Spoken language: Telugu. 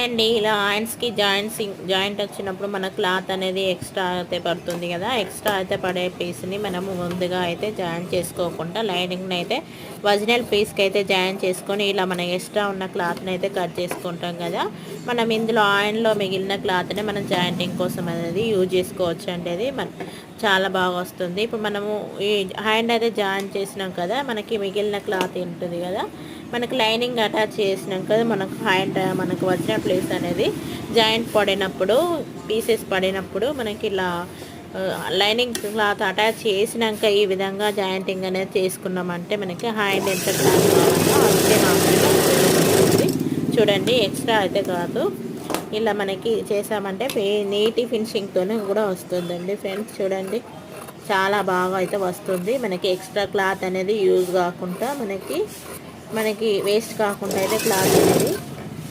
హాయ్ అండి. ఇలా హ్యాండ్స్కి జాయింట్ వచ్చినప్పుడు మన క్లాత్ అనేది ఎక్స్ట్రా అయితే పడుతుంది కదా. ఎక్స్ట్రా అయితే పడే పీస్ని మనము ముందుగా అయితే జాయింట్ చేసుకోకుండా లైనింగ్ని అయితే ఒరిజినల్ పీస్కి అయితే జాయింట్ చేసుకొని ఇలా మన ఎక్స్ట్రా ఉన్న క్లాత్ని అయితే కట్ చేసుకుంటాం కదా. మనం ఇందులో ఆయిల్లో మిగిలిన క్లాత్ని మనం జాయింటింగ్ కోసం అనేది యూజ్ చేసుకోవచ్చు అండి. అది చాలా బాగా వస్తుంది. ఇప్పుడు మనము ఈ హ్యాండ్ అయితే జాయింట్ చేసినాం కదా, మనకి మిగిలిన క్లాత్ ఉంటుంది కదా, మనకు లైనింగ్ అటాచ్ చేసినాక మనకు హ్యాండ్ మనకు వచ్చిన ప్లేస్ అనేది జాయింట్ పడినప్పుడు పీసెస్ పడినప్పుడు మనకి ఇలా లైనింగ్ క్లాత్ అటాచ్ చేసినాక ఈ విధంగా జాయింటింగ్ అనేది చేసుకున్నామంటే మనకి హ్యాండ్ ఎంత క్లాత్ కావాలో అంతే మాత్రమే ఉపయోగపడుతుంది. చూడండి, ఎక్స్ట్రా అయితే కాదు. ఇలా మనకి చేసామంటే నీటి ఫినిషింగ్తోనే కూడా వస్తుందండి ఫ్రెండ్స్. చూడండి, చాలా బాగా అయితే వస్తుంది. మనకి ఎక్స్ట్రా క్లాత్ అనేది యూజ్ కాకుండా మనకి వేస్ట్ కాకుండా అయితే క్లాత్ అనేది